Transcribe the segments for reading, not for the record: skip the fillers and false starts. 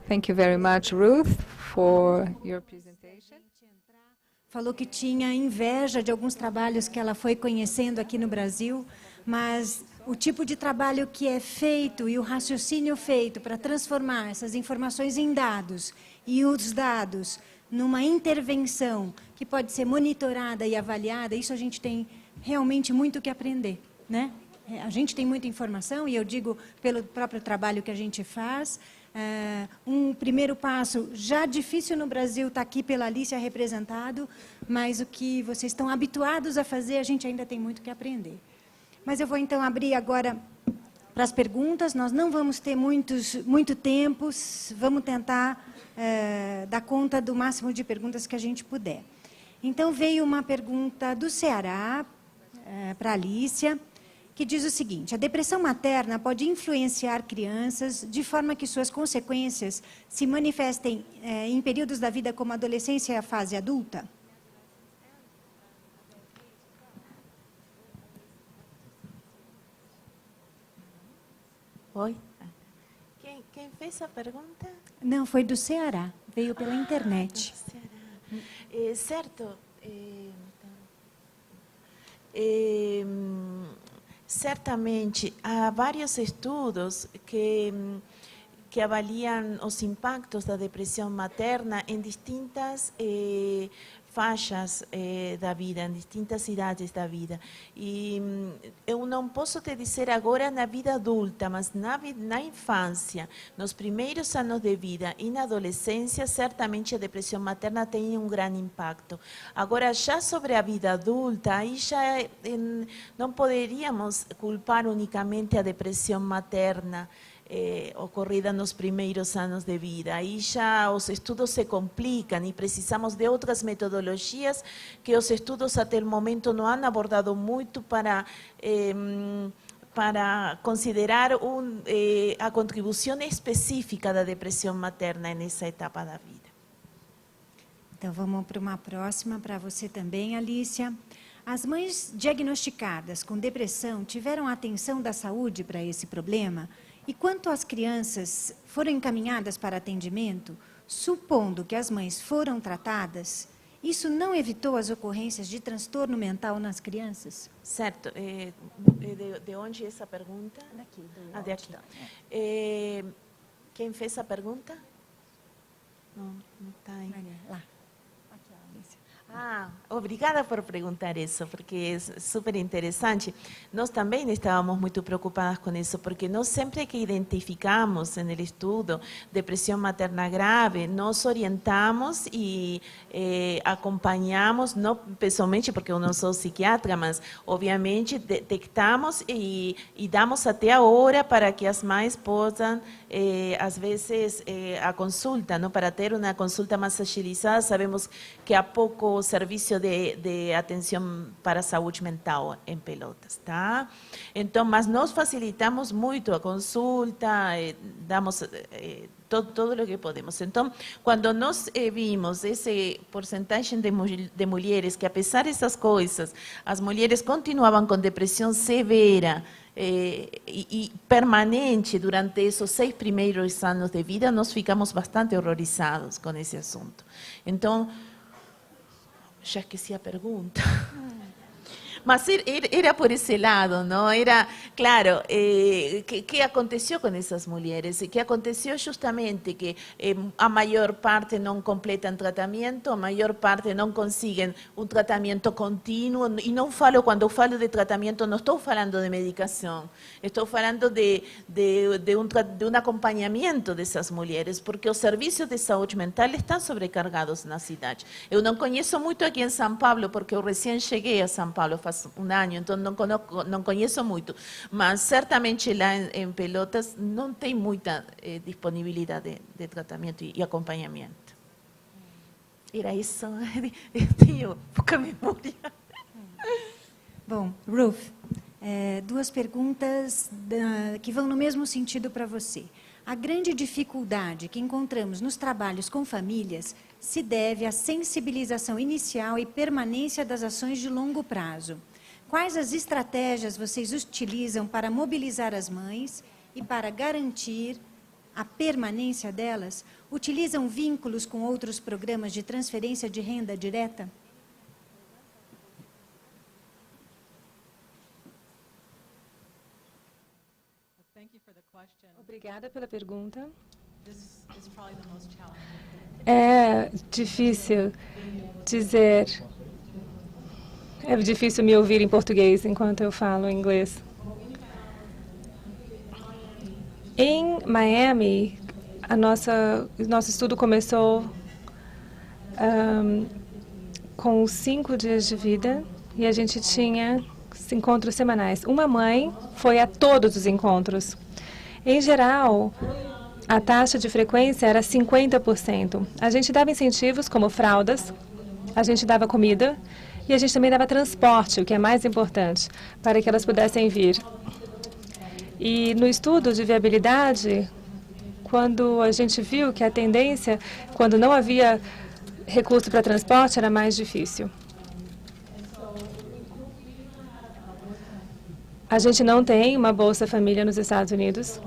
Thank you very much, Ruth, for your presentation. Falou que tinha inveja de alguns trabalhos que ela foi conhecendo aqui no Brasil, mas o tipo de trabalho que é feito e o raciocínio feito para transformar essas informações em dados e os dados numa intervenção que pode ser monitorada e avaliada, isso a gente tem realmente muito que aprender, né? A gente tem muita informação, e eu digo pelo próprio trabalho que a gente faz. Um primeiro passo, já difícil no Brasil, está aqui pela Alicia representado, mas o que vocês estão habituados a fazer, a gente ainda tem muito que aprender. Mas eu vou então abrir agora para as perguntas, nós não vamos ter muito tempo, vamos tentar dar conta do máximo de perguntas que a gente puder. Então veio uma pergunta do Ceará para a Alicia, que diz o seguinte: a depressão materna pode influenciar crianças de forma que suas consequências se manifestem em períodos da vida como a adolescência e a fase adulta? Oi? Quem fez a pergunta? Não, foi do Ceará, veio pela internet. Certo. Certamente, há vários estudos que avaliam os impactos da depressão materna em distintas faixas da vida, em distintas idades da vida. E eu não posso te dizer agora na vida adulta, mas na infância, nos primeiros anos de vida e na adolescência, certamente a depressão materna tem um grande impacto. Agora, já sobre a vida adulta, aí já não poderíamos culpar unicamente a depressão materna ocorrida nos primeiros anos de vida. Aí já os estudos se complicam e precisamos de outras metodologias que os estudos até o momento não han abordado muito para considerar a contribuição específica da depressão materna nessa etapa da vida. Então vamos para uma próxima para você também, Alicia. As mães diagnosticadas com depressão tiveram atenção da saúde para esse problema? E quanto às crianças foram encaminhadas para atendimento, supondo que as mães foram tratadas, isso não evitou as ocorrências de transtorno mental nas crianças? Certo. De onde essa pergunta? Daqui. De aqui. Quem fez a pergunta? Não está aí. Lá. Obrigada por perguntar isso, porque é super interessante. Nós também estávamos muito preocupadas com isso, porque nós sempre que identificamos no estudo depressão materna grave, nós orientamos e acompanhamos, não pessoalmente, porque eu não sou psiquiatra, mas obviamente detectamos e damos até a hora para que as mães possam, às vezes, a consulta, não? Para ter uma consulta mais agilizada. Sabemos que há pouco serviço de atenção para a saúde mental em Pelotas, tá? Então, mas nós facilitamos muito a consulta, damos todo o que podemos. Então, quando nós vimos esse porcentagem de mulheres que, apesar dessas coisas, as mulheres continuavam com depressão severa e permanente durante esses 6 primeiros anos de vida, nós ficamos bastante horrorizados com esse assunto. Então, já esqueci a pergunta. Mas era por esse lado, não? Era, claro, que aconteceu com essas mulheres? Que aconteceu justamente que a maior parte não completam tratamento, a maior parte não conseguem um tratamento contínuo. E não falo, quando eu falo de tratamento, não estou falando de medicação. Estou falando de um acompanhamento dessas mulheres, porque os serviços de saúde mental estão sobrecargados na cidade. Eu não conheço muito aqui em São Paulo, porque eu recém cheguei a São Paulo faz um ano, então não conheço muito, mas certamente lá em Pelotas não tem muita disponibilidade de tratamento e acompanhamento. Era isso, eu tenho pouca memória. Bom, Ruth, 2 perguntas que vão no mesmo sentido para você. A grande dificuldade que encontramos nos trabalhos com famílias se deve à sensibilização inicial e permanência das ações de longo prazo. Quais as estratégias vocês utilizam para mobilizar as mães e para garantir a permanência delas, utilizam vínculos com outros programas de transferência de renda direta? Obrigada pela pergunta. É difícil dizer. É difícil me ouvir em português enquanto eu falo inglês. Em Miami, o nosso estudo começou com 5 dias de vida e a gente tinha encontros semanais. Uma mãe foi a todos os encontros. Em geral, a taxa de frequência era 50%. A gente dava incentivos como fraldas, a gente dava comida e a gente também dava transporte, o que é mais importante, para que elas pudessem vir. E no estudo de viabilidade, quando a gente viu que a tendência, quando não havia recurso para transporte, era mais difícil. A gente não tem uma Bolsa Família nos Estados Unidos.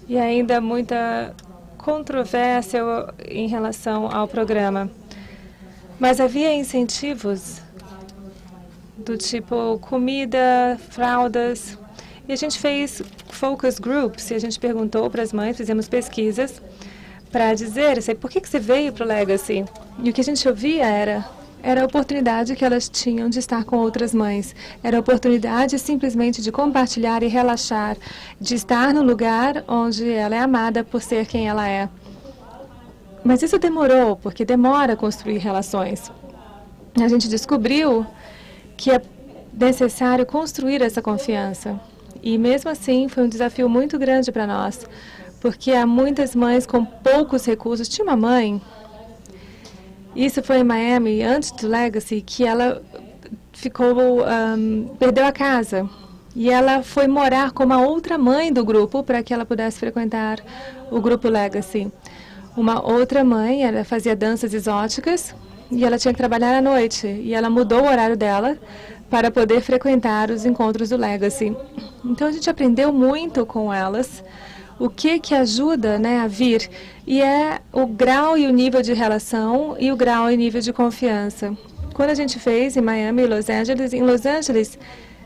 E ainda muita controvérsia em relação ao programa. Mas havia incentivos do tipo comida, fraldas. E a gente fez focus groups e a gente perguntou para as mães, fizemos pesquisas para dizer, assim, por que você veio para o Legacy? E o que a gente ouvia era a oportunidade que elas tinham de estar com outras mães. Era a oportunidade simplesmente de compartilhar e relaxar, de estar no lugar onde ela é amada por ser quem ela é. Mas isso demorou, porque demora construir relações. A gente descobriu que é necessário construir essa confiança. E mesmo assim, foi um desafio muito grande para nós, porque há muitas mães com poucos recursos. Tinha uma mãe, isso foi em Miami, antes do Legacy, que ela perdeu a casa. E ela foi morar com uma outra mãe do grupo para que ela pudesse frequentar o grupo Legacy. Uma outra mãe, ela fazia danças exóticas e ela tinha que trabalhar à noite. E ela mudou o horário dela para poder frequentar os encontros do Legacy. Então, a gente aprendeu muito com elas o que ajuda, né, a vir. E é o grau e o nível de relação e o grau e nível de confiança. Quando a gente fez em Miami e em Los Angeles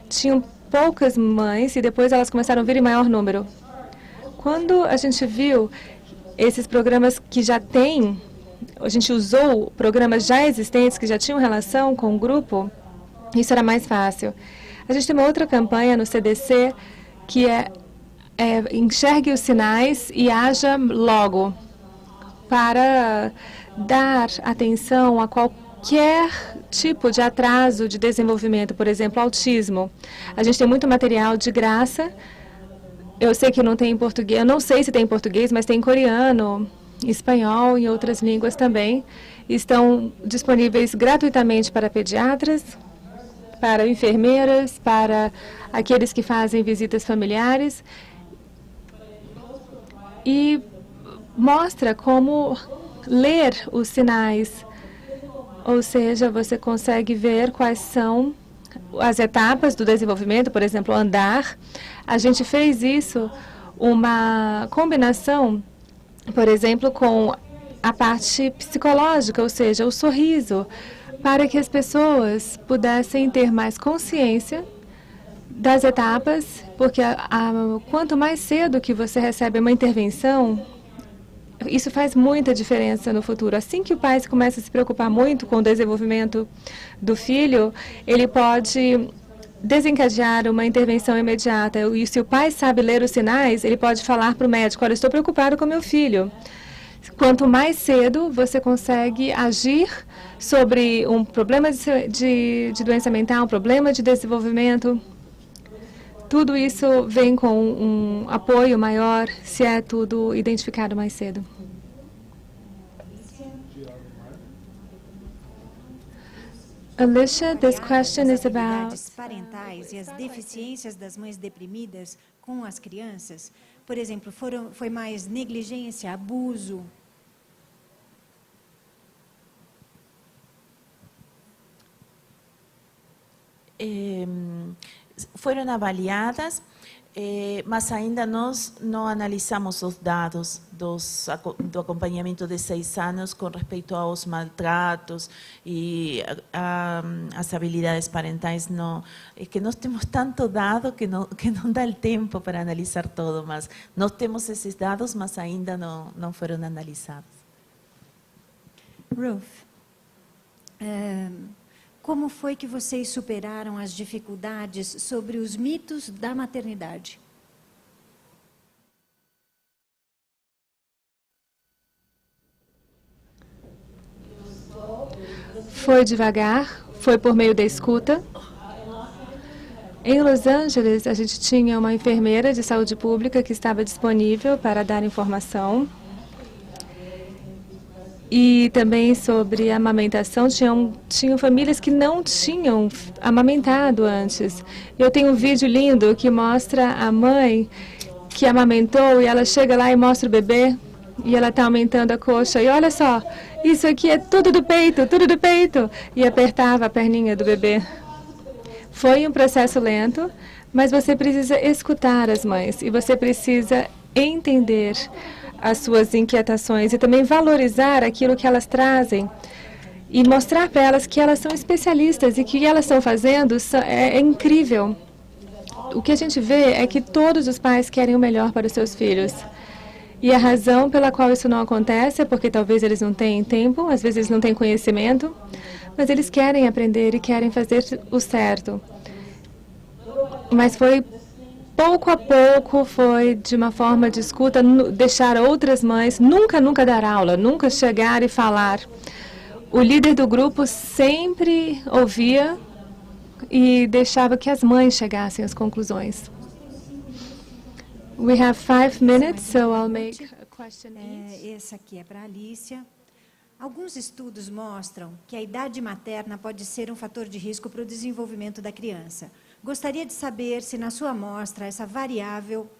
tinham poucas mães e depois elas começaram a vir em maior número. Quando a gente viu esses programas que já têm, a gente usou programas já existentes que já tinham relação com o grupo, isso era mais fácil. A gente tem uma outra campanha no CDC que é enxergue os sinais e haja logo, para dar atenção a qualquer tipo de atraso de desenvolvimento, por exemplo, autismo. A gente tem muito material de graça. Eu sei que não tem em português, eu não sei se tem em português, mas tem em coreano, espanhol e outras línguas também. Estão disponíveis gratuitamente para pediatras, para enfermeiras, para aqueles que fazem visitas familiares. E mostra como ler os sinais, ou seja, você consegue ver quais são as etapas do desenvolvimento, por exemplo, andar. A gente fez isso, uma combinação, por exemplo, com a parte psicológica, ou seja, o sorriso, para que as pessoas pudessem ter mais consciência das etapas, porque quanto mais cedo que você recebe uma intervenção, isso faz muita diferença no futuro. Assim que o pai começa a se preocupar muito com o desenvolvimento do filho, ele pode desencadear uma intervenção imediata. E se o pai sabe ler os sinais, ele pode falar para o médico, olha, estou preocupado com meu filho. Quanto mais cedo você consegue agir sobre um problema de doença mental, um problema de desenvolvimento, tudo isso vem com um apoio maior se é tudo identificado mais cedo. Alicia, this question is about As parentais e as deficiências das mães deprimidas com as crianças. Por exemplo, foi mais negligência, abuso? Fueron avaliadas Mas ainda nós não analisamos os dados do acompanhamento de 6 anos com respeito aos maltratos e as habilidades parentais. Não, é que nós temos tanto dado que não dá o tempo para analisar todo, mas nós temos esses dados, mas ainda não foram analisados. Ruth, como foi que vocês superaram as dificuldades sobre os mitos da maternidade? Foi devagar, foi por meio da escuta. Em Los Angeles, a gente tinha uma enfermeira de saúde pública que estava disponível para dar informação. E também sobre a amamentação, tinham famílias que não tinham amamentado antes. Eu tenho um vídeo lindo que mostra a mãe que amamentou e ela chega lá e mostra o bebê e ela está aumentando a coxa. E olha só, isso aqui é tudo do peito, tudo do peito. E apertava a perninha do bebê. Foi um processo lento, mas você precisa escutar as mães e você precisa entender as suas inquietações e também valorizar aquilo que elas trazem e mostrar para elas que elas são especialistas e que o que elas estão fazendo é incrível. O que a gente vê é que todos os pais querem o melhor para os seus filhos. E a razão pela qual isso não acontece é porque talvez eles não tenham tempo, às vezes eles não têm conhecimento, mas eles querem aprender e querem fazer o certo. Mas foi pouco a pouco, foi de uma forma de escuta, deixar outras mães, nunca dar aula, nunca chegar e falar. O líder do grupo sempre ouvia e deixava que as mães chegassem às conclusões. We have 5 minutes, so I'll make a question each. Essa aqui é para a Alicia. Alguns estudos mostram que a idade materna pode ser um fator de risco para o desenvolvimento da criança. Gostaria de saber se na sua amostra essa variável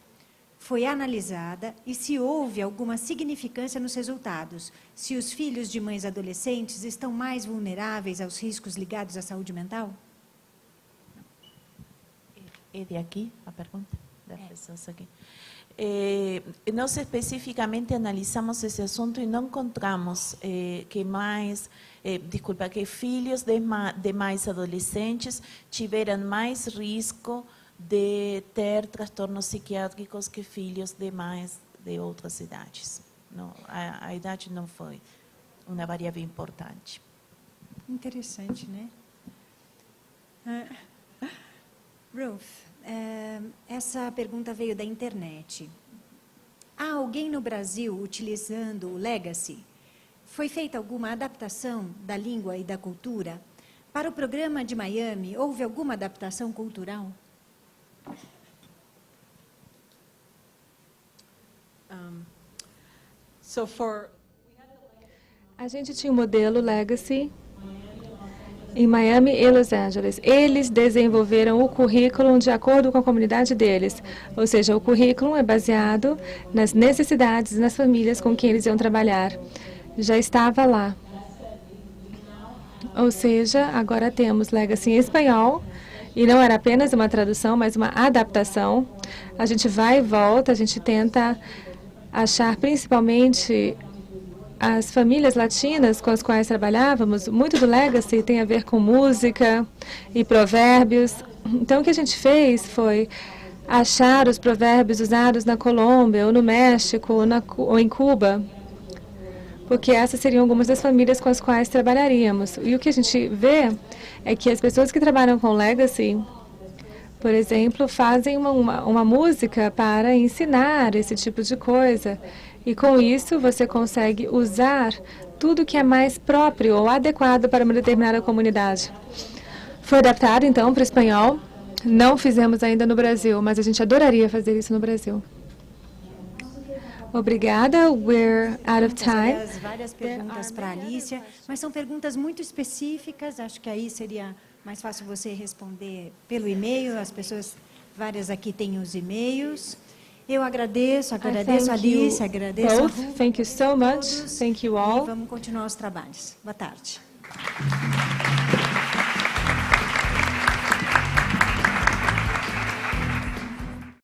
foi analisada e se houve alguma significância nos resultados. Se os filhos de mães adolescentes estão mais vulneráveis aos riscos ligados à saúde mental? É de aqui a pergunta? Das pessoas aqui. Nós especificamente analisamos esse assunto e não encontramos que filhos de mais adolescentes tiveram mais risco de ter transtornos psiquiátricos que filhos de mais de outras idades. Não, a idade não foi uma variável importante. Interessante, né? Ruth, essa pergunta veio da internet. Há alguém no Brasil utilizando o Legacy? Foi feita alguma adaptação da língua e da cultura? Para o programa de Miami, houve alguma adaptação cultural? A gente tinha um modelo Legacy em Miami e Los Angeles. Eles desenvolveram o currículo de acordo com a comunidade deles. Ou seja, o currículo é baseado nas necessidades, nas famílias com quem eles iam trabalhar. Já estava lá. Ou seja, agora temos Legacy em espanhol, e não era apenas uma tradução, mas uma adaptação. A gente vai e volta, a gente tenta achar principalmente as famílias latinas com as quais trabalhávamos. Muito do Legacy tem a ver com música e provérbios. Então, o que a gente fez foi achar os provérbios usados na Colômbia, ou no México, ou em Cuba, porque essas seriam algumas das famílias com as quais trabalharíamos. E o que a gente vê é que as pessoas que trabalham com Legacy, por exemplo, fazem uma música para ensinar esse tipo de coisa. E com isso você consegue usar tudo que é mais próprio ou adequado para uma determinada comunidade. Foi adaptado, então, para o espanhol. Não fizemos ainda no Brasil, mas a gente adoraria fazer isso no Brasil. Obrigada. We're out of time. Várias perguntas para a Alicia, mas são perguntas muito específicas. Acho que aí seria mais fácil você responder pelo e-mail. As pessoas, várias aqui têm os e-mails. Eu agradeço a Alice, agradeço a Ruth. Thank you so much. Thank you all. E vamos continuar os trabalhos. Boa tarde.